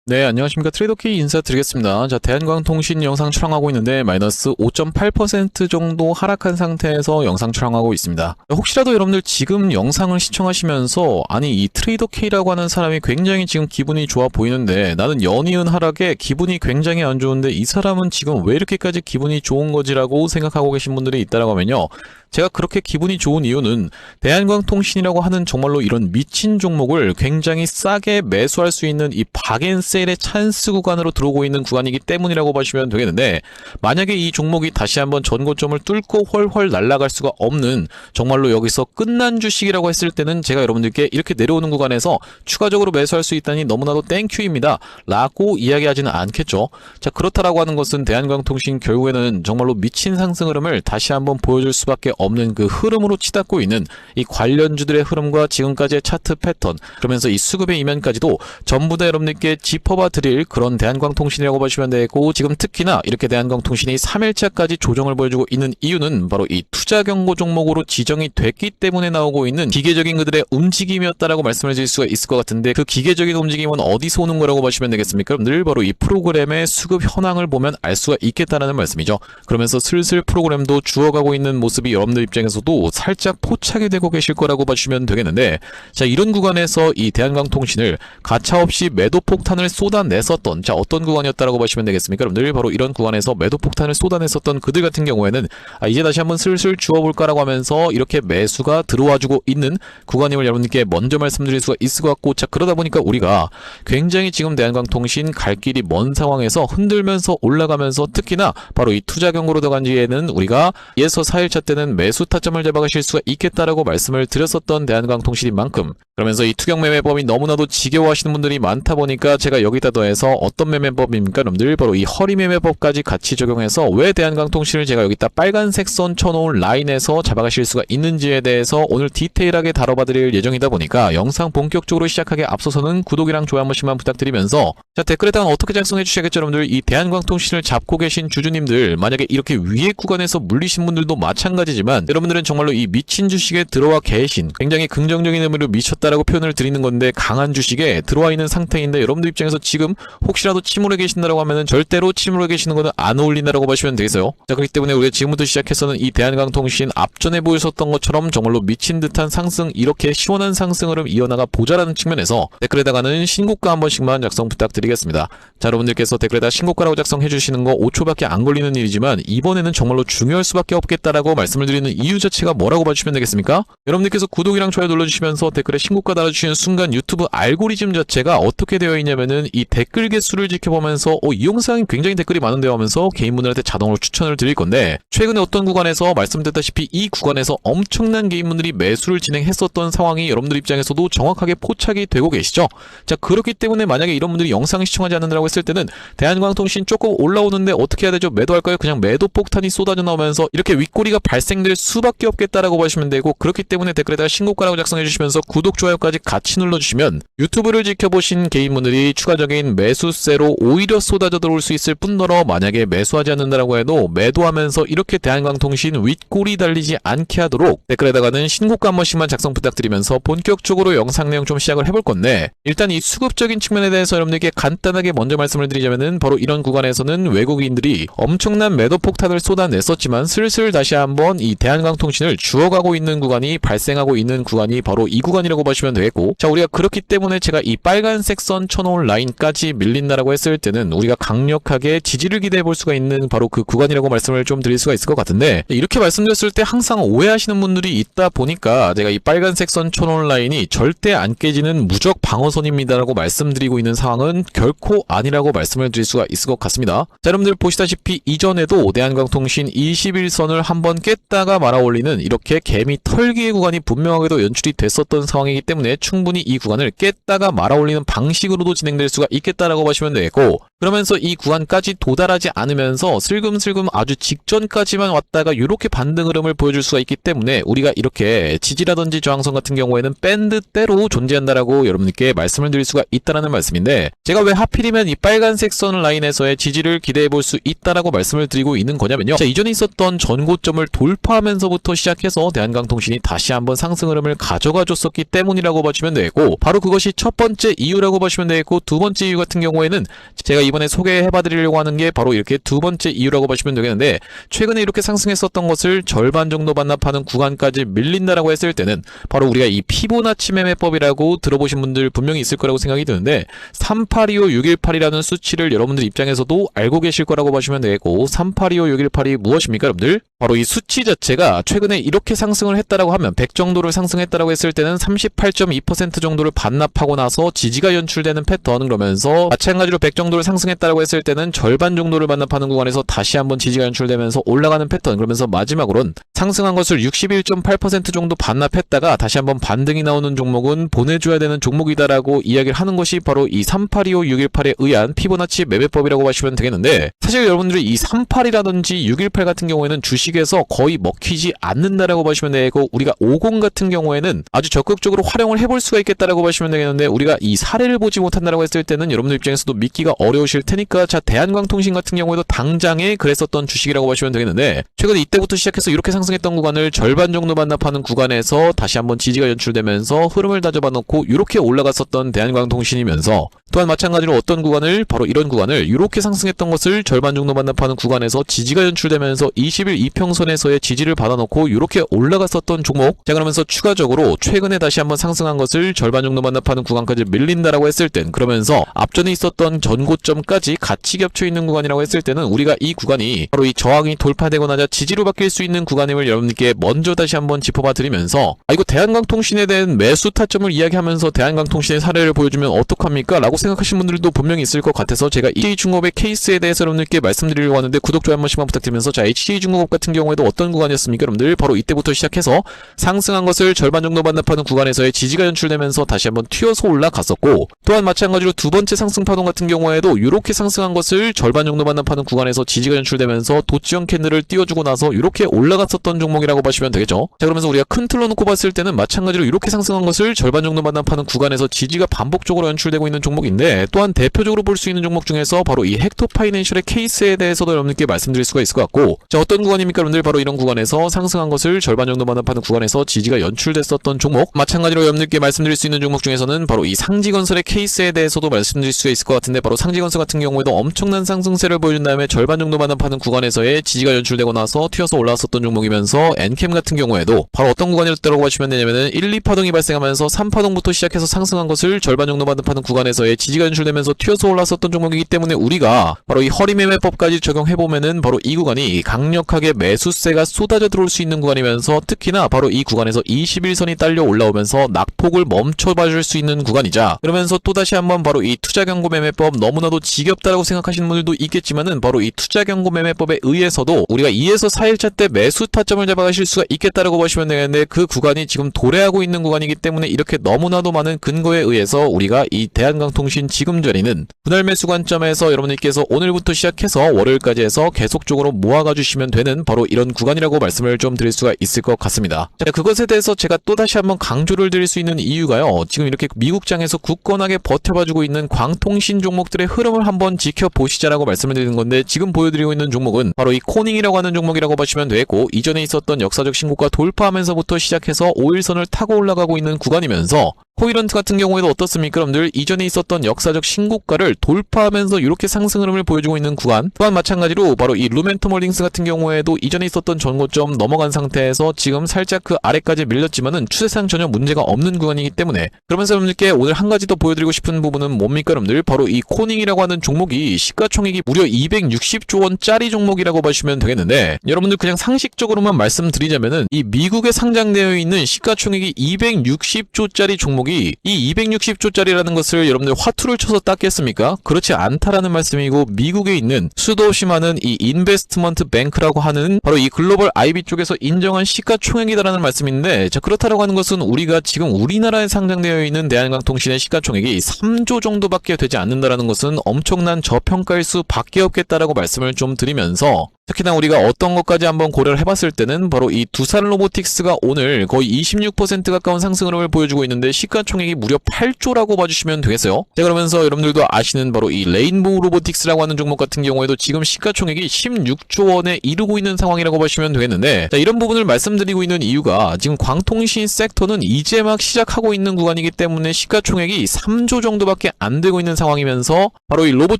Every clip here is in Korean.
네, 안녕하십니까. 트레이더키 인사드리겠습니다. 자, 대한광통신 영상 촬영하고 있는데 마이너스 5.8% 정도 하락한 상태에서 영상 촬영하고 있습니다. 혹시라도 여러분들 지금 영상을 시청하시면서 아니 이 트레이더K라고 하는 사람이 굉장히 지금 기분이 좋아 보이는데 나는 연이은 하락에 기분이 굉장히 안 좋은데 이 사람은 지금 왜 이렇게까지 기분이 좋은 거지라고 생각하고 계신 분들이 있다라고 하면요. 제가 그렇게 기분이 좋은 이유는 대한광통신이라고 하는 정말로 이런 미친 종목을 굉장히 싸게 매수할 수 있는 이 박앤세일의 찬스 구간으로 들어오고 있는 구간이기 때문이라고 보시면 되겠는데, 만약에 이 종목이 다시 한번 전고점을 뚫고 훨훨 날아갈 수가 없는 정말로 여기서 끝난 주식이라고 했을 때는 제가 여러분들께 이렇게 내려오는 구간에서 추가적으로 매수할 수 있다니 너무나도 땡큐입니다 라고 이야기하지는 않겠죠. 자, 그렇다라고 하는 것은 대한광통신 결국에는 정말로 미친 상승 흐름을 다시 한번 보여줄 수밖에 없는 그 흐름으로 치닫고 있는 이 관련주들의 흐름과 지금까지의 차트 패턴, 그러면서 이 수급의 이면까지도 전부 다 여러분들께 짚어봐 드릴 그런 대한광통신이라고 보시면 되고, 지금 특히나 이렇게 대한광통신이 3일차까지 조정을 보여주고 있는 이유는 바로 이 투자 경고 종목으로 지정이 됐기 때문에 나오고 있는 기계적인 그들의 움직임이었다라고 말씀을 드릴 수가 있을 것 같은데, 그 기계적인 움직임은 어디서 오는 거라고 보시면 되겠습니까? 늘 바로 이 프로그램의 수급 현황을 보면 알 수가 있겠다라는 말씀이죠. 그러면서 슬슬 프로그램도 주어가고 있는 모습이 여러분들 입장에서도 살짝 포착이 되고 계실 거라고 봐주시면 되겠는데, 자, 이런 구간에서 이 대한광통신을 가차없이 매도 폭탄을 쏟아냈었던, 자, 어떤 구간이었다라고 보시면 되겠습니까? 늘 바로 이런 구간에서 매도 폭탄을 쏟아냈었던 그들 같은 경우에는 이제 다시 한번 슬슬 주워볼까라고 하면서 이렇게 매수가 들어와주고 있는 구간임을 여러분께 먼저 말씀드릴 수가 있을 것 같고, 자, 그러다 보니까 우리가 굉장히 지금 대한광통신 갈 길이 먼 상황에서 흔들면서 올라가면서, 특히나 바로 이 투자 경고로 들어간 뒤에는 우리가 2에서 4일차 때는 매수 타점을 잡아가실 수가 있겠다라고 말씀을 드렸었던 대한광통신인 만큼, 그러면서 이 투경 매매법이 너무나도 지겨워하시는 분들이 많다 보니까 제가 여기다 더해서 어떤 매매법입니까? 여러분들 바로 이 허리 매매법까지 같이 적용해서 왜 대한광통신을 제가 여기다 빨간색 선 쳐놓은 라인에서 잡아가실 수가 있는지에 대해서 오늘 디테일하게 다뤄봐 드릴 예정이다 보니까, 영상 본격적으로 시작하기 앞서서는 구독이랑 좋아요 한 번씩만 부탁드리면서, 자, 댓글에다가 어떻게 작성해 주셔야겠죠 여러분들. 이 대한광통신을 잡고 계신 주주님들, 만약에 이렇게 위에 구간에서 물리신 분들도 마찬가지지만 여러분들은 정말로 이 미친 주식에 들어와 계신, 굉장히 긍정적인 의미로 미쳤다라고 표현을 드리는 건데 강한 주식에 들어와 있는 상태인데, 여러분들 입장에서 지금 혹시라도 침울해 계신다라고 하면은 절대로 침울해 계시는 거는 안 어울린다라고 보시면 되겠어요. 자, 그렇기 때문에 우리가 지금부터 시작해서는 이 대한광통신 앞전에 보였었던 것처럼 정말로 미친 듯한 상승, 이렇게 시원한 상승 흐름 이어나가 보자라는 측면에서 댓글에다가는 신고가 한 번씩만 작성 부탁드리겠습니다. 자, 여러분들께서 댓글에다 신고가라고 작성해 주시는 거 5초밖에 안 걸리는 일이지만 이번에는 정말로 중요할 수밖에 없겠다라고 말씀을 드리는 이유 자체가 뭐라고 봐주시면 되겠습니까? 여러분들께서 구독이랑 좋아요 눌러주시면서 댓글에 신고가 달아주시는 순간 유튜브 알고리즘 자체가 어떻게 되어 있냐면은 이 댓글 개수를 지켜보면서 이 영상이 굉장히 댓글이 많은데요 하면서 개인분들한테 자동으로 추천을 드릴 건데, 최근에 어떤 구간에서 말씀드렸다시피 이 구간에서 엄청난 개인분들이 매수를 진행했었던 상황이 여러분들 입장에서도 정확하게 포착이 되고 계시죠? 자, 그렇기 때문에 만약에 이런 분들이 영상을 시청하지 않는다고 했을 때는 대한광통신 조금 올라오는데 어떻게 해야 되죠? 매도할까요? 그냥 매도 폭탄이 쏟아져 나오면서 이렇게 윗꼬리가 발생될 수밖에 없겠다라고 보시면 되고, 그렇기 때문에 댓글에다가 신고가라고 작성해 주시면서 구독, 좋아요까지 같이 눌러주시면 유튜브를 지켜보신 개인분들이 추가적인 매수세로 오히려 쏟아져 들어올 수 있을 뿐더러, 만약에 매수하지 않는다라고 해도 매도하면서 이렇게 대한광통신 윗꼬리 달리지 않게 하도록 댓글에다가는 신고가 한 번씩만 작성 부탁드리면서 본격적으로 영상 내용 좀 시작을 해볼 건데, 일단 이 수급적인 측면에 대해서 여러분들께 간단하게 먼저 말씀을 드리자면은, 바로 이런 구간에서는 외국인들이 엄청난 매도 폭탄을 쏟아냈었지만 슬슬 다시 한번 이 대한광통신을 주워가고 있는 구간이 발생하고 있는 구간이 바로 이 구간이라고 보시면 되겠고, 자, 우리가 그렇기 때문에 제가 이 빨간색 선 쳐놓은 라인까지 밀린다라고 했을 때는 우리가 강력하게 지지를 기대해 볼 수가 있는 바로 그 구간이라고 말씀을 좀 드릴 수가 있을 것 같은데, 이렇게 말씀드렸을 때 항상 오해하시는 분들이 있다 보니까 제가 이 빨간색 선 쳐놓은 라인이 절대 안 깨지는 무적 방어선입니다라고 말씀드리고 있는 상황은 결코 아니라고 말씀을 드릴 수가 있을 것 같습니다. 자, 여러분들 보시다시피 이전에도 대한광통신 21선을 한번 깼다가 말아 올리는 이렇게 개미 털기의 구간이 분명하게도 연출이 됐었던 상황이기 때문에 충분히 이 구간을 깼다가 말아 올리는 방식으로도 진행될 수가 있겠다라고 보시면 되겠고, 그러면서 이 구간까지 도달하지 않으면서 슬금슬금 아주 직전까지만 왔다가 이렇게 반등 흐름을 보여줄 수가 있기 때문에 우리가 이렇게 지지라든지 저항선 같은 경우에는 밴드대로 존재한다라고 여러분께 말씀을 드릴 수가 있다라는 말씀인데, 제가 왜 하필이면 이 빨간색 선 라인에서의 지지를 기대해 볼 수 있다라고 말씀을 드리고 있는 거냐면요, 자, 이전에 있었던 전고점을 돌파하면서부터 시작해서 대한광통신이 다시 한번 상승 흐름을 가져가 줬었기 때문에 때문이라고 보시면 되겠고, 바로 그것이 첫 번째 이유라고 보시면 되겠고, 두 번째 이유 같은 경우에는 제가 이번에 소개해봐드리려고 하는 게 바로 이렇게 두 번째 이유라고 보시면 되겠는데, 최근에 이렇게 상승했었던 것을 절반 정도 반납하는 구간까지 밀린다라고 했을 때는 바로 우리가 이 피보나치 매매법이라고 들어보신 분들 분명히 있을 거라고 생각이 드는데, 3825, 618이라는 수치를 여러분들 입장에서도 알고 계실 거라고 보시면 되겠고, 3825, 618이 무엇입니까 여러분들? 바로 이 수치 자체가 최근에 이렇게 상승을 했다라고 하면 100 정도를 상승했다라고 했을 때는 38.2% 정도를 반납하고 나서 지지가 연출되는 패턴, 그러면서 마찬가지로 100 정도를 상승했다라고 했을 때는 절반 정도를 반납하는 구간에서 다시 한번 지지가 연출되면서 올라가는 패턴, 그러면서 마지막으로는 상승한 것을 61.8% 정도 반납했다가 다시 한번 반등이 나오는 종목은 보내줘야 되는 종목이다라고 이야기를 하는 것이 바로 이 3825, 618에 의한 피보나치 매매법이라고 하시면 되겠는데, 사실 여러분들이 이 38이라든지 618 같은 경우에는 주식에서 거의 먹히지 않는다라고 보시면 되고, 우리가 50 같은 경우에는 아주 적극적으로 활용을 해볼 수가 있겠다라고 보시면 되겠는데, 우리가 이 사례를 보지 못한다라고 했을 때는 여러분들 입장에서도 믿기가 어려우실 테니까, 자, 대한광통신 같은 경우에도 당장에 그랬었던 주식이라고 보시면 되겠는데, 최근에 이때부터 시작해서 이렇게 상승했던 구간을 절반 정도 반납하는 구간에서 다시 한번 지지가 연출되면서 흐름을 다져봐 놓고 이렇게 올라갔었던 대한광통신이면서, 또한 마찬가지로 어떤 구간을, 바로 이런 구간을 이렇게 상승했던 것을 절반 정도 반납하는 구간에서 지지가 연출되면서 20일 이평선에서의 지지를 받아놓고 이렇게 올라갔었던 종목. 자, 그러면서 추가적으로 최근에 다시 한번 상승한 것을 절반 정도 반납하는 구간까지 밀린다라고 했을 땐, 그러면서 앞전에 있었던 전고점까지 같이 겹쳐 있는 구간이라고 했을 때는 우리가 이 구간이 바로 이 저항이 돌파되고 나자 지지로 바뀔 수 있는 구간임을 여러분께 먼저 다시 한번 짚어봐 드리면서, 이거 대한광통신에 대한 매수 타점을 이야기하면서 대한광통신의 사례를 보여주면 어떡합니까? 라고 생각하시는 분들도 분명히 있을 것 같아서 제가 HJ중공업의 케이스에 대해서 여러분들께 말씀드리려고 하는데, 구독, 좋아요 한 번씩만 부탁드리면서, 자, HJ중공업 같은 경우에도 어떤 구간이었습니까 여러분들? 바로 이때부터 시작해서 상승한 것을 절반 정도 반납하는 구간에서의 지지가 연출되면서 다시 한번 튀어서 올라갔었고, 또한 마찬가지로 두 번째 상승 파동 같은 경우에도 이렇게 상승한 것을 절반 정도 반납하는 구간에서 지지가 연출되면서 도치형 캔들을 띄워주고 나서 이렇게 올라갔었던 종목이라고 보시면 되겠죠. 자, 그러면서 우리가 큰 틀로 놓고 봤을 때는 마찬가지로 이렇게 상승한 것을 절반 정도 반납하는 구간에서 지지가 반복적으로 연출되고 있는 종목인데, 또한 대표적으로 볼 수 있는 종목 중에서 바로 이 헥토파이낸셜의 케이스에 대해서도 여러분들께 말씀드릴 수가 있을 것 같고, 자, 어떤 구간입니까 여러분들? 바로 이런 구간에서 상승한 것을 절반 정도 반납하는 구간에서 지지가 연출됐었던 종목. 마찬가지로 여러분들께 말씀드릴 수 있는 종목 중에서는 바로 이 상지건설의 케이스에 대해서도 말씀드릴 수가 있을 것 같은데, 바로 상지건설 같은 경우에도 엄청난 상승세를 보여준 다음에 절반 정도 반납하는 구간에서의 지지가 연출되고 나서 튀어서 올라왔었던 종목이면서, 엔캠 같은 경우에도 바로 어떤 구간이었다고 하시면 되냐면은 1, 2파동이 발생하면서 3파동부터 시작해서 상승한 것을 절반 정도 반납하는 구간에서의 지지가 연출되면서 튀어서 올라왔었던 종목이기 때문에 우리가 바로 이 허리매매법까지 적용해보면은 바로 이 구간이 강력하게 매수세가 쏟아져 들어올 수 있는 구간이면서, 특히나 바로 이 구간에서 21선이 딸려 올라오면서 낙폭을 멈춰봐줄 수 있는 구간이자, 그러면서 또다시 한번 바로 이 투자경고매매법 너무나도 지겹다라고 생각하시는 분들도 있겠지만은, 바로 이 투자경고매매법에 의해서도 우리가 2에서 4일차 때 매수 타점을 잡아가실 수가 있겠다라고 보시면 되겠는데, 그 구간이 지금 도래하고 있는 구간이기 때문에 이렇게 너무나도 많은 근거에 의해서 우리가 이 대한광통신 지금 자리는 분할 매수 관점에서 여러분들께서 오늘부터 시작해서 월요일까지 해서 계속적으로 모아가 주시면 되는 바로 이런 구간이라고 말씀을 좀 드릴 수가 있을 것 같습니다. 자, 그것에 대해서 제가 또다시 한번 강조를 드릴 수 있는 이유가요, 지금 이렇게 미국장에서 굳건하게 버텨봐주고 있는 광통신 종목들의 흐름을 한번 지켜보시자라고 말씀을 드리는 건데, 지금 보여드리고 있는 종목은 바로 이 코닝이라고 하는 종목이라고 보시면 되고, 이전에 있었던 역사적 신고가 돌파하면서부터 시작해서 5일선을 타고 올라가고 있는 구간이면서, 코이런트 같은 경우에도 어떻습니까 여러분들? 이전에 있었던 역사적 신고가를 돌파하면서 이렇게 상승 흐름을 보여주고 있는 구간. 또한 마찬가지로 바로 이 루멘텀홀딩스 같은 경우에도 이전에 있었던 전고점 넘어간 상태에서 지금 살짝 그 아래까지 밀렸지만은 추세상 전혀 문제가 없는 구간이기 때문에, 그러면서 여러분들께 오늘 한 가지 더 보여드리고 싶은 부분은 뭡니까 여러분들? 바로 이 코닝이라고 하는 종목이 시가총액이 무려 260조 원짜리 종목이라고 보시면 되겠는데, 여러분들 그냥 상식적으로만 말씀드리자면은 이 미국에 상장되어 있는 시가총액이 260조짜리 종목이 이 260조짜리라는 것을 여러분들 화투를 쳐서 땄겠습니까? 그렇지 않다라는 말씀이고, 미국에 있는 수도 없이 많은 이 인베스트먼트 뱅크라고 하는 바로 이 글로벌 IB 쪽에서 인정한 시가총액이다라는 말씀인데, 자, 그렇다라고 하는 것은 우리가 지금 우리나라에 상장되어 있는 대한광통신의 시가총액이 3조 정도밖에 되지 않는다라는 것은 엄청난 저평가일 수밖에 없겠다라고 말씀을 좀 드리면서, 특히나 우리가 어떤 것까지 한번 고려를 해봤을 때는 바로 이 두산 로보틱스가 오늘 거의 26% 가까운 상승 흐름을 보여주고 있는데 시가총액이 무려 8조라고 봐주시면 되겠어요. 자, 그러면서 여러분들도 아시는 바로 이 레인보우 로보틱스라고 하는 종목 같은 경우에도 지금 시가총액이 16조 원에 이르고 있는 상황이라고 보시면 되겠는데, 자, 이런 부분을 말씀드리고 있는 이유가 지금 광통신 섹터는 이제 막 시작하고 있는 구간이기 때문에 시가총액이 3조 정도밖에 안 되고 있는 상황이면서 바로 이 로봇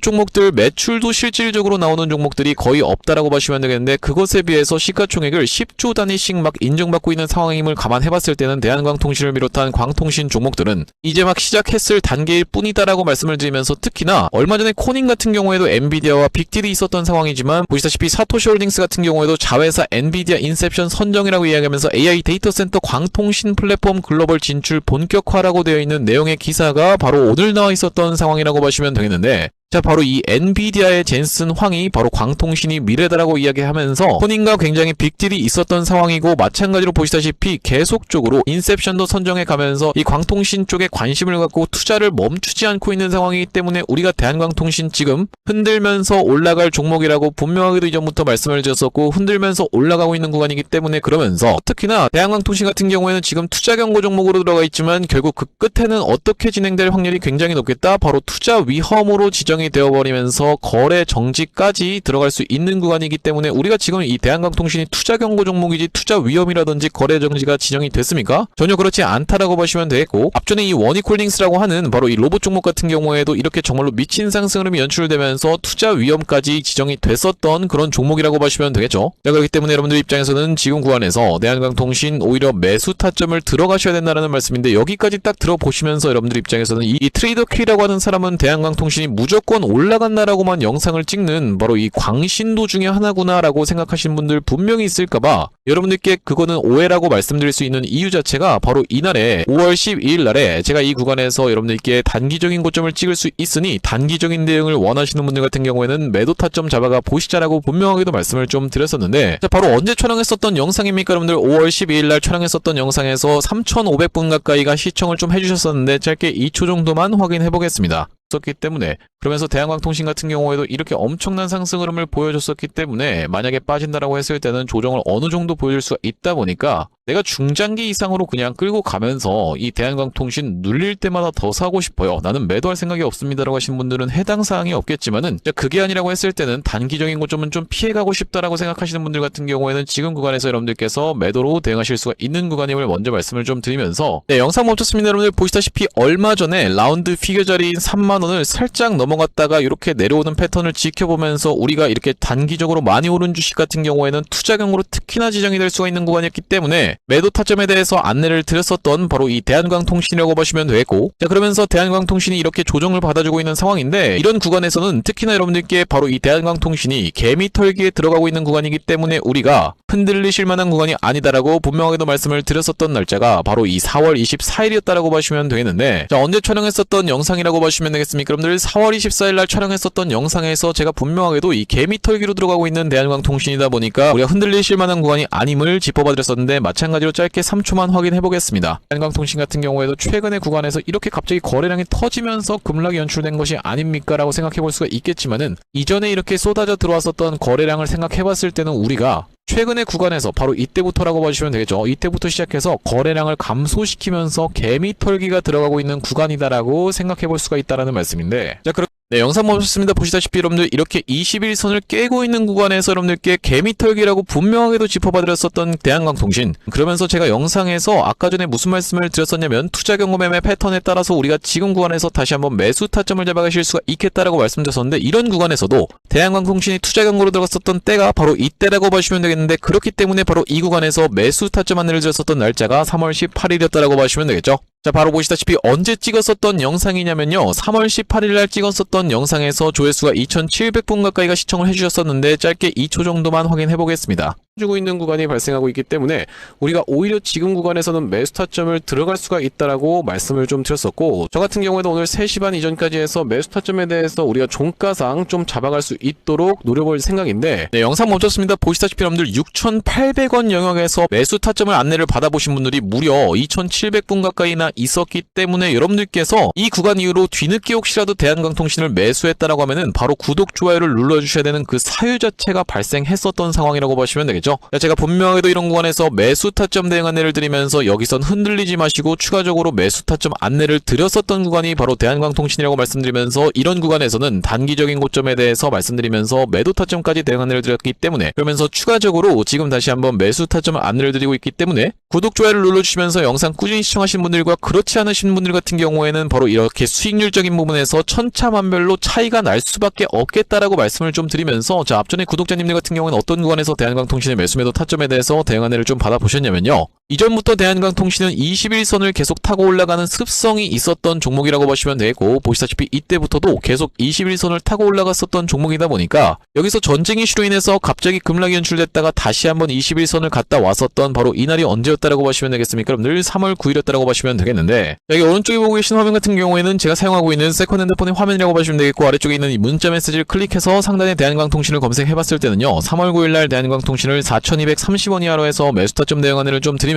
종목들 매출도 실질적으로 나오는 종목들이 거의 없다라고 보시면 되겠는데, 그것에 비해서 시가총액을 10조 단위씩 막 인정받고 있는 상황임을 감안해봤을 때는 대한광통신을 비롯한 광통신 종목들은 이제 막 시작했을 단계일 뿐이다라고 말씀을 드리면서, 특히나 얼마 전에 코닝 같은 경우에도 엔비디아와 빅딜이 있었던 상황이지만 보시다시피 사토시 홀딩스 같은 경우에도 자회사 엔비디아 인셉션 선정이라고 이야기하면서 AI 데이터 센터 광통신 플랫폼 글로벌 진출 본격화라고 되어 있는 내용의 기사가 바로 오늘 나와 있었던 상황이라고 보시면 되겠는데, 자, 바로 이 엔비디아의 젠슨 황이 바로 광통신이 미래다라고 이야기하면서 코닝과 굉장히 빅딜이 있었던 상황이고, 마찬가지로 보시다시피 계속적으로 인셉션도 선정해 가면서 이 광통신 쪽에 관심을 갖고 투자를 멈추지 않고 있는 상황이기 때문에 우리가 대한광통신 지금 흔들면서 올라갈 종목이라고 분명하게도 이전부터 말씀을 드렸었고, 흔들면서 올라가고 있는 구간이기 때문에, 그러면서 특히나 대한광통신 같은 경우에는 지금 투자 경고 종목으로 들어가 있지만 결국 그 끝에는 어떻게 진행될 확률이 굉장히 높겠다, 바로 투자 위험으로 지정이 되어버리면서 거래 정지까지 들어갈 수 있는 구간이기 때문에, 우리가 지금 이 대한광통신이 투자 경고 종목이지 투자 위험이라든지 거래 정지가 지정이 됐습니까? 전혀 그렇지 않다라고 보시면 되겠고, 앞전에 이 원익홀딩스라고 하는 바로 이 로봇 종목 같은 경우에도 이렇게 정말로 미친 상승 흐름이 연출되면서 투자 위험까지 지정이 됐었던 그런 종목이라고 보시면 되겠죠. 자, 그렇기 때문에 여러분들 입장에서는 지금 구간에서 대한광통신 오히려 매수 타점을 들어가셔야 된다는 말씀인데, 여기까지 딱 들어보시면서 여러분들 입장에서는 이 트레이더 K라고 하는 사람은 대한광통신이 무조건 올라간다라고만 영상을 찍는 바로 이 광신도 중에 하나구나라고 생각하시는 분들 분명히 있을까봐 여러분들께 그거는 오해라고 말씀드릴 수 있는 이유 자체가, 바로 이날에 5월 12일 날에 제가 이 구간에서 여러분들께 단기적인 고점을 찍을 수 있으니 단기적인 대응을 원하시는 분들 같은 경우에는 매도 타점 잡아가 보시자라고 분명하게도 말씀을 좀 드렸었는데, 자, 바로 언제 촬영했었던 영상입니까? 여러분들 5월 12일 날 촬영했었던 영상에서 3,500분 가까이가 시청을 좀 해주셨었는데, 짧게 2초 정도만 확인해 보겠습니다. 었기 때문에, 그러면서 대한광통신 같은 경우에도 이렇게 엄청난 상승 흐름을 보여줬었기 때문에 만약에 빠진다라고 했을 때는 조정을 어느 정도 보여줄 수가 있다 보니까 내가 중장기 이상으로 그냥 끌고 가면서 이 대한광통신 눌릴 때마다 더 사고 싶어요, 나는 매도할 생각이 없습니다라고 하신 분들은 해당 사항이 없겠지만은, 그게 아니라고 했을 때는 단기적인 고점은 좀 피해가고 싶다라고 생각하시는 분들 같은 경우에는 지금 구간에서 여러분들께서 매도로 대응하실 수가 있는 구간임을 먼저 말씀을 좀 드리면서, 네, 영상 멈췄습니다. 여러분들 보시다시피 얼마 전에 라운드 피겨 자리인 3만원을 살짝 넘어갔다가 이렇게 내려오는 패턴을 지켜보면서 우리가 이렇게 단기적으로 많이 오른 주식 같은 경우에는 투자 경고로 특히나 지정이 될 수가 있는 구간이었기 때문에 매도 타점에 대해서 안내를 드렸었던 바로 이 대한광통신이라고 보시면 되겠고, 자, 그러면서 대한광통신이 이렇게 조정을 받아주고 있는 상황인데, 이런 구간에서는 특히나 여러분들께 바로 이 대한광통신이 개미털기에 들어가고 있는 구간이기 때문에 우리가 흔들리실 만한 구간이 아니다라고 분명하게도 말씀을 드렸었던 날짜가 바로 이 4월 24일이었다라고 보시면 되겠는데, 자, 언제 촬영했었던 영상이라고 보시면 되겠습니까? 여러분들 4월 24일 날 촬영했었던 영상에서 제가 분명하게도 이 개미털기로 들어가고 있는 대한광통신이다 보니까 우리가 흔들리실 만한 구간이 아님을 짚어봐드렸었는데, 마찬가지로 짧게 3초만 확인해 보겠습니다. 대한광통신 같은 경우에도 최근의 구간에서 이렇게 갑자기 거래량이 터지면서 급락이 연출된 것이 아닙니까? 라고 생각해 볼 수가 있겠지만은, 이전에 이렇게 쏟아져 들어왔었던 거래량을 생각해 봤을 때는 우리가 최근의 구간에서 바로 이때부터라고 봐주시면 되겠죠. 이때부터 시작해서 거래량을 감소시키면서 개미털기가 들어가고 있는 구간이다라고 생각해 볼 수가 있다라는 말씀인데, 자, 네, 영상 멈췄습니다. 보시다시피 여러분들 이렇게 21선을 깨고 있는 구간에서 여러분들께 개미털기라고 분명하게도 짚어봐드렸었던 대한광통신, 그러면서 제가 영상에서 아까 전에 무슨 말씀을 드렸었냐면, 투자 경고 매매 패턴에 따라서 우리가 지금 구간에서 다시 한번 매수 타점을 잡아가실 수가 있겠다라고 말씀드렸었는데, 이런 구간에서도 대한광통신이 투자 경고로 들어갔었던 때가 바로 이때라고 보시면 되겠는데, 그렇기 때문에 바로 이 구간에서 매수 타점 안내를 드렸었던 날짜가 3월 18일이었다라고 보시면 되겠죠. 자, 바로 보시다시피 언제 찍었었던 영상이냐면요, 3월 18일 날 찍었었던 영상에서 조회수가 2,700분 가까이가 시청을 해주셨었는데 짧게 2초 정도만 확인해 보겠습니다. 주고 있는 구간이 발생하고 있기 때문에 우리가 오히려 지금 구간에서는 매수 타점을 들어갈 수가 있다라고 말씀을 좀 드렸었고, 저 같은 경우에도 오늘 3시 반 이전까지 해서 매수 타점에 대해서 우리가 종가상 좀 잡아갈 수 있도록 노려볼 생각인데, 네, 영상 멈췄습니다. 보시다시피 여러분들 6,800원 영역에서 매수 타점을 안내를 받아보신 분들이 무려 2,700분 가까이나 있었기 때문에 여러분들께서 이 구간 이후로 뒤늦게 혹시라도 대한광통신을 매수했다라고 하면은 바로 구독, 좋아요를 눌러주셔야 되는 그 사유 자체가 발생했었던 상황이라고 보시면 되겠죠. 제가 분명하게도 이런 구간에서 매수 타점 대응 안내를 드리면서 여기선 흔들리지 마시고 추가적으로 매수 타점 안내를 드렸었던 구간이 바로 대한광통신이라고 말씀드리면서, 이런 구간에서는 단기적인 고점에 대해서 말씀드리면서 매도 타점까지 대응 안내를 드렸기 때문에, 그러면서 추가적으로 지금 다시 한번 매수 타점 안내를 드리고 있기 때문에 구독, 좋아요를 눌러주시면서 영상 꾸준히 시청하신 분들과 그렇지 않으신 분들 같은 경우에는 바로 이렇게 수익률적인 부분에서 천차만별로 차이가 날 수밖에 없겠다라고 말씀을 좀 드리면서, 자, 앞전에 구독자님들 같은 경우는 어떤 구간에서 대한광통신의 매수 매도 타점에 대해서 대응 안내를 좀 받아보셨냐면요, 이전부터 대한광통신은 21선을 계속 타고 올라가는 습성이 있었던 종목이라고 보시면 되고, 보시다시피 이때부터도 계속 21선을 타고 올라갔었던 종목이다 보니까 여기서 전쟁 이슈로 인해서 갑자기 급락이 연출됐다가 다시 한번 21선을 갔다 왔었던 바로 이날이 언제였다라고 보시면 되겠습니까? 늘 3월 9일이었다라고 보시면 되겠는데, 여기 오른쪽에 보고 계신 화면 같은 경우에는 제가 사용하고 있는 세컨 핸드폰의 화면이라고 보시면 되겠고, 아래쪽에 있는 이 문자 메시지를 클릭해서 상단에 대한광통신을 검색해봤을 때는요, 3월 9일날 대한광통신을 4,230원 이하로 해서 매수 타점 대응 안내를 좀 드리면서,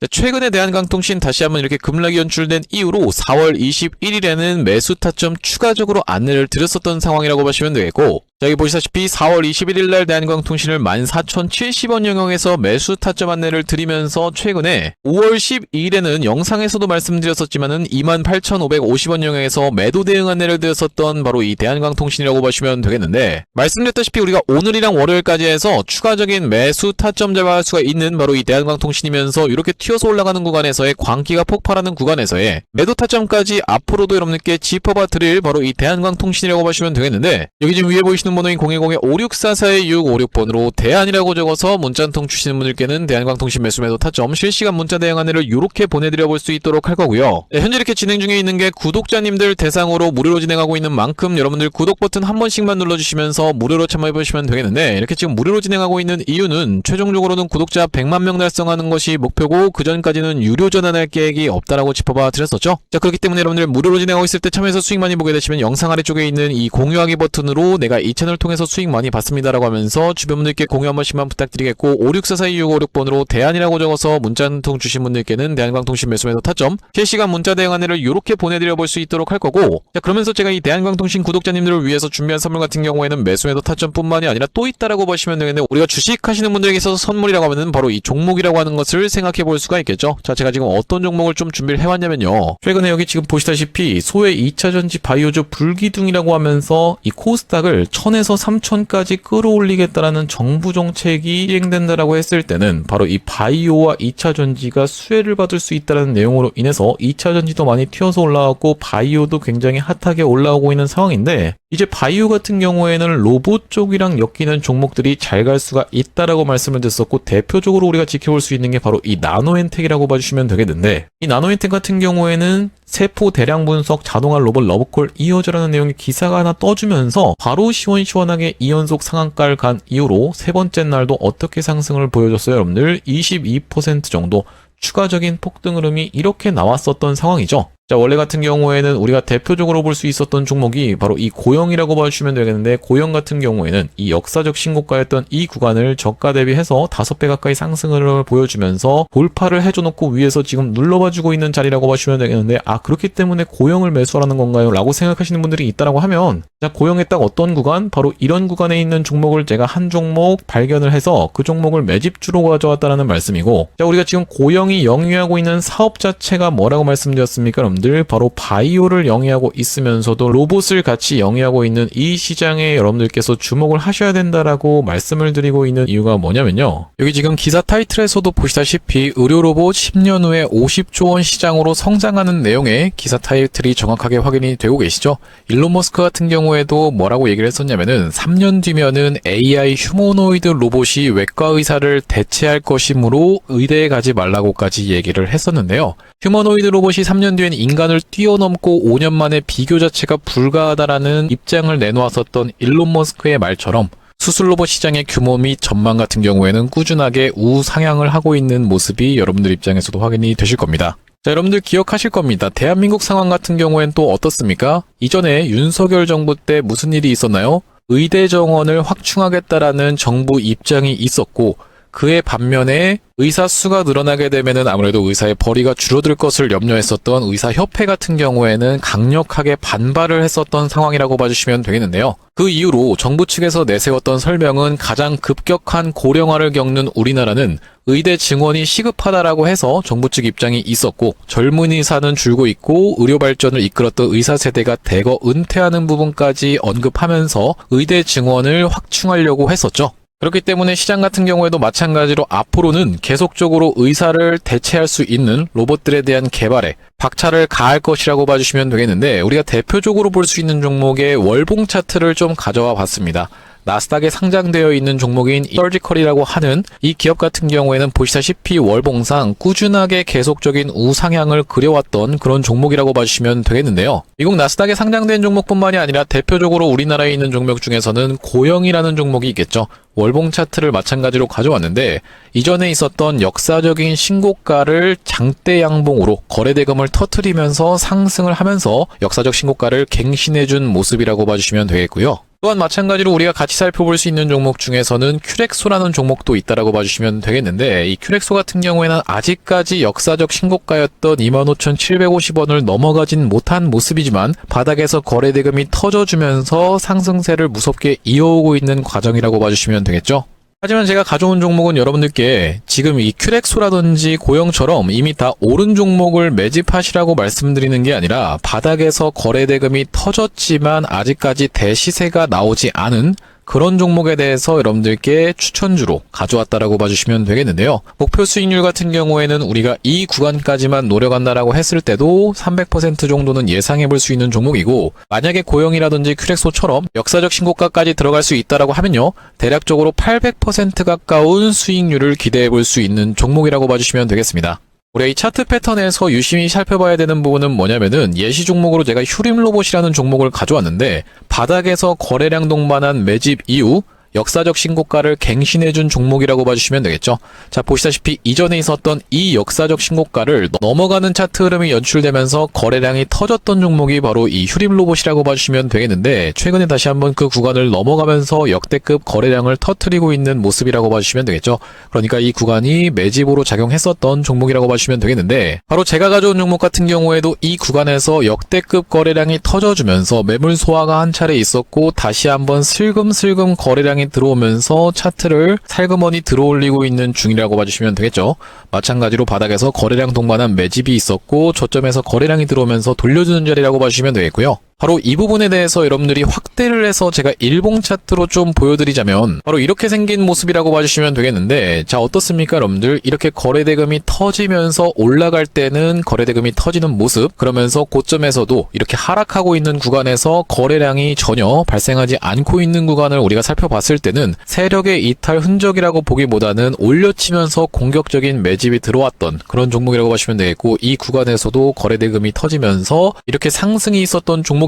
최근에 대한광통신 다시 한번 이렇게 급락이 연출된 이후로 4월 21일에는 매수 타점 추가적으로 안내를 드렸었던 상황이라고 보시면 되겠고, 자, 여기 보시다시피 4월 21일날 대한광통신을 14,070원 영역에서 매수 타점 안내를 드리면서 최근에 5월 12일에는 영상에서도 말씀드렸었지만은 28,550원 영역에서 매도 대응 안내를 드렸었던 바로 이 대한광통신이라고 보시면 되겠는데, 말씀드렸다시피 우리가 오늘이랑 월요일까지 해서 추가적인 매수 타점 잡아갈 수가 있는 바로 이 대한광통신이면서 이렇게 튀어서 올라가는 구간에서의 광기가 폭발하는 구간에서의 매도 타점까지 앞으로도 여러분들께 짚어봐 드릴 바로 이 대한광통신이라고 보시면 되겠는데, 여기 지금 위에 보이시는 번호인 010-5644-656번으로 대안이라고 적어서 문자 한 통 주시는 분들께는 대한광통신 매수 매도 타점 실시간 문자 대응 안내를 이렇게 보내드려 볼 수 있도록 할 거고요. 네, 현재 이렇게 진행 중에 있는 게 구독자님들 대상으로 무료로 진행하고 있는 만큼 여러분들 구독 버튼 한 번씩만 눌러주시면서 무료로 참여해 보시면 되겠는데, 이렇게 지금 무료로 진행하고 있는 이유는 최종적으로는 구독자 100만 명 달성하는 것이 목표고, 그 전까지는 유료 전환할 계획이 없다라고 짚어봐 드렸었죠. 자, 그렇기 때문에 여러분들 무료로 진행하고 있을 때 참여해서 수익 많이 보게 되시면 영상 아래쪽에 있는 이 공유하기 버튼으로 내가 이 채널 통해서 수익 많이 받습니다라고 하면서 주변 분들께 공유 한 번씩만 부탁드리겠고, 56442-656번으로 대안이라고 적어서 문자 한 통 주신 분들께는 대한광통신 매수 매도 타점 실시간 문자 대응 안내를 이렇게 보내드려 볼 수 있도록 할 거고, 자, 그러면서 제가 이 대한광통신 구독자님들을 위해서 준비한 선물 같은 경우에는 매수 매도 타점뿐만이 아니라 또 있다라고 보시면 되겠는데, 우리가 주식 하시는 분들에게 있어서 선물이라고 하면은 바로 이 종목이라고 하는 것을 생각해 볼 수가 있겠죠. 자, 제가 지금 어떤 종목을 좀 준비를 해왔냐면요, 최근에 여기 지금 보시다시피 소외 2차전지 바이오주 불기둥이라고 하면서 이 코스닥을 1000에서 3000까지 끌어올리겠다라는 정부 정책이 시행된다라고 했을 때는 바로 이 바이오와 2차전지가 수혜를 받을 수 있다는 내용으로 인해서 2차전지도 많이 튀어서 올라왔고 바이오도 굉장히 핫하게 올라오고 있는 상황인데, 이제 바이오 같은 경우에는 로봇 쪽이랑 엮이는 종목들이 잘 갈 수가 있다라고 말씀을 드렸었고, 대표적으로 우리가 지켜볼 수 있는 게 바로 이 나노엔텍이라고 봐주시면 되겠는데, 이 나노엔텍 같은 경우에는 세포 대량 분석 자동화 로봇 러브콜 이어져라는 내용의 기사가 하나 떠주면서 바로 시원시원하게 2연속 상한가를 간 이후로 세 번째 날도 어떻게 상승을 보여줬어요? 여러분들 22% 정도 추가적인 폭등 흐름이 이렇게 나왔었던 상황이죠. 자, 원래 같은 경우에는 우리가 대표적으로 볼 수 있었던 종목이 바로 이 고영이라고 봐주시면 되겠는데, 고영 같은 경우에는 이 역사적 신고가였던 이 구간을 저가 대비해서 5배 가까이 상승을 보여주면서 돌파를 해줘놓고 위에서 지금 눌러봐주고 있는 자리라고 봐주시면 되겠는데, 아, 그렇기 때문에 고영을 매수하라는 건가요? 라고 생각하시는 분들이 있다라고 하면, 자, 고영의 딱 어떤 구간? 바로 이런 구간에 있는 종목을 제가 한 종목 발견을 해서 그 종목을 매집주로 가져왔다는 말씀이고, 자, 우리가 지금 고영이 영위하고 있는 사업 자체가 뭐라고 말씀드렸습니까? 여러분들 바로 바이오를 영위하고 있으면서도 로봇을 같이 영위하고 있는 이 시장에 여러분들께서 주목을 하셔야 된다라고 말씀을 드리고 있는 이유가 뭐냐면요, 여기 지금 기사 타이틀에서도 보시다시피 의료로봇 10년 후에 50조 원 시장으로 성장하는 내용의 기사 타이틀이 정확하게 확인이 되고 계시죠. 일론 머스크 같은 경우에도 뭐라고 얘기를 했었냐면은 3년 뒤면은 AI 휴머노이드 로봇이 외과 의사를 대체할 것이므로 의대에 가지 말라고까지 얘기를 했었는데요. 휴머노이드 로봇이 3년 뒤엔 인간을 뛰어넘고 5년 만에 비교 자체가 불가하다라는 입장을 내놓았었던 일론 머스크의 말처럼 수술 로봇 시장의 규모 및 전망 같은 경우에는 꾸준하게 우상향을 하고 있는 모습이 여러분들 입장에서도 확인이 되실 겁니다. 자, 여러분들 기억하실 겁니다. 대한민국 상황 같은 경우엔 또 어떻습니까? 이전에 윤석열 정부 때 무슨 일이 있었나요? 의대 정원을 확충하겠다라는 정부 입장이 있었고, 그의 반면에 의사 수가 늘어나게 되면은 아무래도 의사의 벌이가 줄어들 것을 염려했었던 의사협회 같은 경우에는 강력하게 반발을 했었던 상황이라고 봐주시면 되겠는데요. 그 이후로 정부 측에서 내세웠던 설명은 가장 급격한 고령화를 겪는 우리나라는 의대 증원이 시급하다라고 해서 정부 측 입장이 있었고, 젊은 의사는 줄고 있고 의료 발전을 이끌었던 의사 세대가 대거 은퇴하는 부분까지 언급하면서 의대 증원을 확충하려고 했었죠. 그렇기 때문에 시장 같은 경우에도 마찬가지로 앞으로는 계속적으로 의사를 대체할 수 있는 로봇들에 대한 개발에 박차를 가할 것이라고 봐주시면 되겠는데, 우리가 대표적으로 볼 수 있는 종목의 월봉 차트를 좀 가져와 봤습니다. 나스닥에 상장되어 있는 종목인 서지컬이라고 하는 이 기업 같은 경우에는 보시다시피 월봉상 꾸준하게 계속적인 우상향을 그려왔던 그런 종목이라고 봐주시면 되겠는데요. 미국 나스닥에 상장된 종목뿐만이 아니라 대표적으로 우리나라에 있는 종목 중에서는 고영이라는 종목이 있겠죠. 월봉 차트를 마찬가지로 가져왔는데, 이전에 있었던 역사적인 신고가를 장대 양봉으로 거래대금을 터뜨리면서 상승을 하면서 역사적 신고가를 갱신해준 모습이라고 봐주시면 되겠고요. 또한 마찬가지로 우리가 같이 살펴볼 수 있는 종목 중에서는 큐렉소라는 종목도 있다라고 봐주시면 되겠는데, 이 큐렉소 같은 경우에는 아직까지 역사적 신고가였던 25,750원을 넘어가진 못한 모습이지만 바닥에서 거래대금이 터져주면서 상승세를 무섭게 이어오고 있는 과정이라고 봐주시면 되겠죠. 하지만 제가 가져온 종목은 여러분들께 지금 이 큐렉소라든지 고영처럼 이미 다 오른 종목을 매집하시라고 말씀드리는 게 아니라, 바닥에서 거래대금이 터졌지만 아직까지 대시세가 나오지 않은 그런 종목에 대해서 여러분들께 추천주로 가져왔다라고 봐주시면 되겠는데요. 목표 수익률 같은 경우에는 우리가 이 구간까지만 노려간다라고 했을 때도 300% 정도는 예상해 볼 수 있는 종목이고, 만약에 고영이라든지 큐렉소처럼 역사적 신고가까지 들어갈 수 있다라고 하면요, 대략적으로 800% 가까운 수익률을 기대해 볼 수 있는 종목이라고 봐주시면 되겠습니다. 우리가 이 차트 패턴에서 유심히 살펴봐야 되는 부분은 뭐냐면은, 예시 종목으로 제가 휴림 로봇이라는 종목을 가져왔는데, 바닥에서 거래량 동반한 매집 이후 역사적 신고가를 갱신해준 종목이라고 봐주시면 되겠죠. 자, 보시다시피 이전에 있었던 이 역사적 신고가를 넘어가는 차트 흐름이 연출되면서 거래량이 터졌던 종목이 바로 이 휴림 로봇이라고 봐주시면 되겠는데, 최근에 다시 한번 그 구간을 넘어가면서 역대급 거래량을 터뜨리고 있는 모습이라고 봐주시면 되겠죠. 그러니까 이 구간이 매집으로 작용했었던 종목이라고 봐주시면 되겠는데, 바로 제가 가져온 종목 같은 경우에도 이 구간에서 역대급 거래량이 터져주면서 매물 소화가 한 차례 있었고, 다시 한번 슬금슬금 거래량이 들어오면서 차트를 살그머니 들어올리고 있는 중이라고 봐주시면 되겠죠. 마찬가지로 바닥에서 거래량 동반한 매집이 있었고, 저점에서 거래량이 들어오면서 돌려주는 자리라고 봐주시면 되겠고요. 바로 이 부분에 대해서 여러분들이 확대를 해서 제가 일봉 차트로 좀 보여드리자면, 바로 이렇게 생긴 모습이라고 봐주시면 되겠는데, 자, 어떻습니까 여러분들? 이렇게 거래대금이 터지면서 올라갈 때는 거래대금이 터지는 모습, 그러면서 고점에서도 이렇게 하락하고 있는 구간에서 거래량이 전혀 발생하지 않고 있는 구간을 우리가 살펴봤을 때는 세력의 이탈 흔적이라고 보기보다는 올려치면서 공격적인 매집이 들어왔던 그런 종목이라고 보시면 되겠고, 이 구간에서도 거래대금이 터지면서 이렇게 상승이 있었던 종목인데,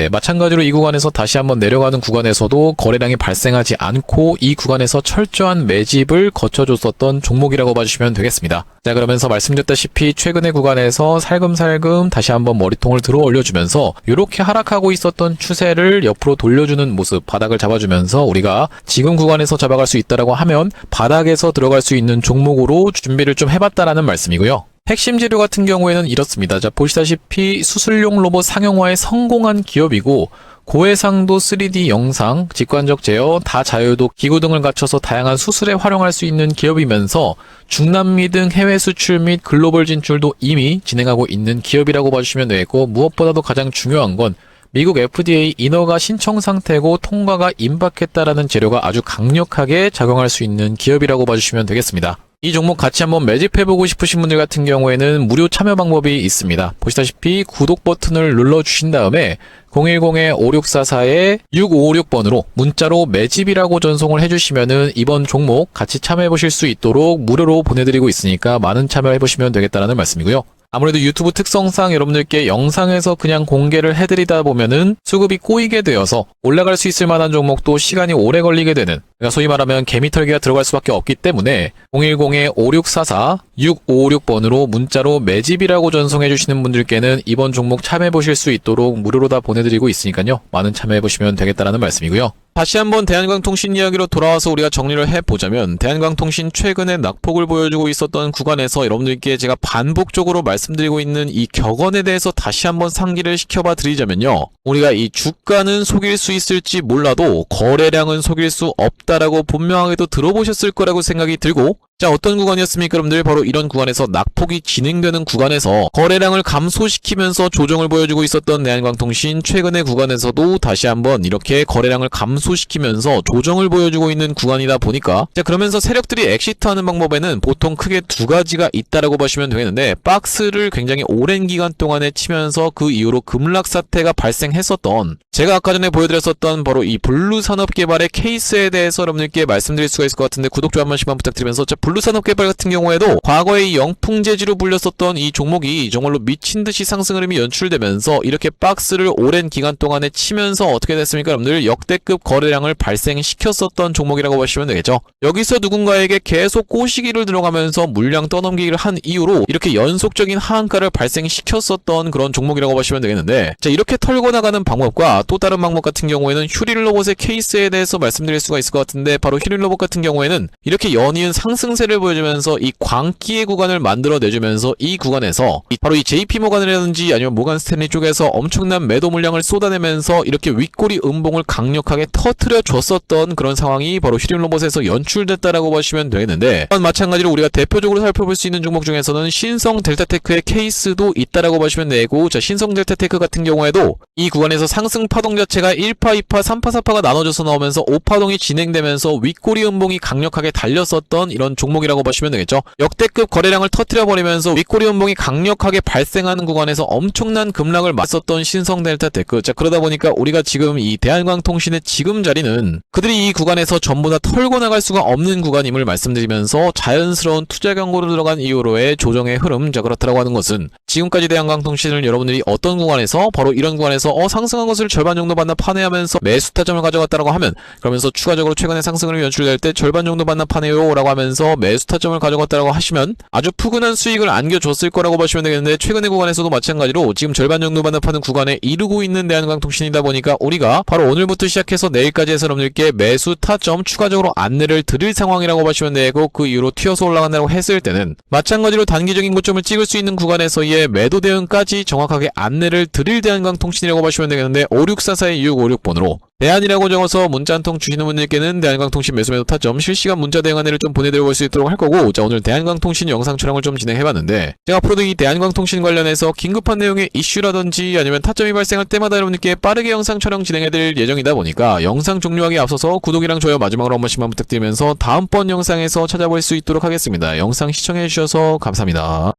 마찬가지로 이 구간에서 다시 한번 내려가는 구간에서도 거래량이 발생하지 않고 이 구간에서 철저한 매집을 거쳐줬었던 종목이라고 봐주시면 되겠습니다. 자, 그러면서 말씀드렸다시피 최근의 구간에서 살금살금 다시 한번 머리통을 들어 올려주면서 이렇게 하락하고 있었던 추세를 옆으로 돌려주는 모습, 바닥을 잡아주면서 우리가 지금 구간에서 잡아갈 수 있다라고 하면 바닥에서 들어갈 수 있는 종목으로 준비를 좀 해봤다라는 말씀이고요. 핵심 재료 같은 경우에는 이렇습니다. 자, 보시다시피 수술용 로봇 상용화에 성공한 기업이고, 고해상도 3D 영상, 직관적 제어, 다자유도 기구 등을 갖춰서 다양한 수술에 활용할 수 있는 기업이면서 중남미 등 해외 수출 및 글로벌 진출도 이미 진행하고 있는 기업이라고 봐주시면 되겠고, 무엇보다도 가장 중요한 건 미국 FDA 인허가 신청 상태고 통과가 임박했다라는 재료가 아주 강력하게 작용할 수 있는 기업이라고 봐주시면 되겠습니다. 이 종목 같이 한번 매집해보고 싶으신 분들 같은 경우에는 무료 참여 방법이 있습니다. 보시다시피 구독 버튼을 눌러주신 다음에 010-5644-6556번으로 문자로 매집이라고 전송을 해주시면은 이번 종목 같이 참여해보실 수 있도록 무료로 보내드리고 있으니까 많은 참여해보시면 되겠다는 말씀이고요. 아무래도 유튜브 특성상 여러분들께 영상에서 그냥 공개를 해드리다 보면은 수급이 꼬이게 되어서 올라갈 수 있을 만한 종목도 시간이 오래 걸리게 되는 그러니까 소위 말하면 개미털기가 들어갈 수밖에 없기 때문에 010-5644-6556번으로 문자로 매집이라고 전송해 주시는 분들께는 이번 종목 참여해 보실 수 있도록 무료로 다 보내드리고 있으니까요. 많은 참여해 보시면 되겠다라는 말씀이고요. 다시 한번 대한광통신 이야기로 돌아와서 우리가 정리를 해보자면 대한광통신 최근에 낙폭을 보여주고 있었던 구간에서 여러분들께 제가 반복적으로 말씀드리고 있는 이 격언에 대해서 다시 한번 상기를 시켜봐 드리자면요. 우리가 이 주가는 속일 수 있을지 몰라도 거래량은 속일 수 없다라고 분명하게도 들어보셨을 거라고 생각이 들고, 자, 어떤 구간이었습니까, 여러분들? 바로 이런 구간에서 낙폭이 진행되는 구간에서 거래량을 감소시키면서 조정을 보여주고 있었던 대한광통신 최근의 구간에서도 다시 한번 이렇게 거래량을 감소시키면서 조정을 보여주고 있는 구간이다 보니까, 자, 그러면서 세력들이 엑시트하는 방법에는 보통 크게 두 가지가 있다라고 보시면 되겠는데, 박스를 굉장히 오랜 기간 동안에 치면서 그 이후로 급락 사태가 발생했었던, 제가 아까 전에 보여드렸었던 바로 이 블루산업개발의 케이스에 대해서 여러분들께 말씀드릴 수가 있을 것 같은데 구독, 좋아요 한 번씩만 부탁드리면서, 자, 블루산업개발 같은 경우에도 과거에 이 영풍재지로 불렸었던 이 종목이 정말로 미친듯이 상승 흐름이 연출되면서 이렇게 박스를 오랜 기간 동안에 치면서 어떻게 됐습니까, 여러분들? 역대급 거래량을 발생시켰었던 종목이라고 보시면 되겠죠. 여기서 누군가에게 계속 꼬시기를 들어가면서 물량 떠넘기기를 한 이후로 이렇게 연속적인 하한가를 발생시켰었던 그런 종목이라고 보시면 되겠는데, 자, 이렇게 털고 나가는 방법과 또 다른 방법 같은 경우에는 휴릴로봇의 케이스에 대해서 말씀드릴 수가 있을 것 같은데, 바로 휴릴로봇 같은 경우에는 이렇게 연이은 상승세를 보여주면서 이 광기의 구간을 만들어내주면서 이 구간에서 바로 이 JP모간이라든지 아니면 모간 스탠리 쪽에서 엄청난 매도 물량을 쏟아내면서 이렇게 윗꼬리 음봉을 강력하게 터트려 줬었던 그런 상황이 바로 휴릴로봇에서 연출됐다라고 보시면 되겠는데, 마찬가지로 우리가 대표적으로 살펴볼 수 있는 종목 중에서는 신성 델타테크의 케이스도 있다라고 보시면 되고, 자, 신성 델타테크 같은 경우에도 이 구간에서 상승 파동 자체가 1파, 2파, 3파, 4파가 나눠져서 나오면서 5파동이 진행되면서 윗꼬리 음봉이 강력하게 달렸었던 이런 종목이라고 보시면 되겠죠. 역대급 거래량을 터트려버리면서 윗꼬리 음봉이 강력하게 발생하는 구간에서 엄청난 급락을 맞섰던 신성 델타테크. 자, 그러다 보니까 우리가 지금 이 대한광통신의 지금 자리는 그들이 이 구간에서 전부 다 털고 나갈 수가 없는 구간임을 말씀드리면서 자연스러운 투자 경고로 들어간 이후로의 조정의 흐름. 자, 그렇다고 하는 것은 지금까지 대한광통신을 여러분들이 어떤 구간에서 바로 이런 구간에서 상승한 것을 절반 정도 반납하네하면서 매수 타점을 가져갔다라고 하면, 그러면서 추가적으로 최근에 상승을 연출될 때 절반 정도 반납하네요 라고 하면서 매수 타점을 가져갔다라고 하시면 아주 푸근한 수익을 안겨줬을 거라고 보시면 되겠는데, 최근의 구간에서도 마찬가지로 지금 절반 정도 반납하는 구간에 이르고 있는 대한광통신이다 보니까 우리가 바로 오늘부터 시작해서 내일까지 해서 여러분들께 매수 타점 추가적으로 안내를 드릴 상황이라고 보시면 되고, 그 이후로 튀어서 올라간다고 했을 때는 마찬가지로 단기적인 고점을 찍을 수 있는 구간에서의 매도 대응까지 정확하게 안내를 드릴 대한광통신이라고 보시면 되겠는데, 5644-2656번으로 대안이라고 적어서 문자 한 통 주시는 분들께는 대한광통신 매수 타점 실시간 문자 대응 안내를 좀 보내드려볼 수 있도록 할 거고, 자, 오늘 대한광통신 영상 촬영을 좀 진행해봤는데, 제가 앞으로도 이 대한광통신 관련해서 긴급한 내용의 이슈라든지 아니면 타점이 발생할 때마다 여러분들께 빠르게 영상 촬영 진행해드릴 예정이다 보니까 영상 종료하기 앞서서 구독이랑 좋아요 마지막으로 한 번씩만 부탁드리면서 다음번 영상에서 찾아볼 수 있도록 하겠습니다. 영상 시청해주셔서 감사합니다.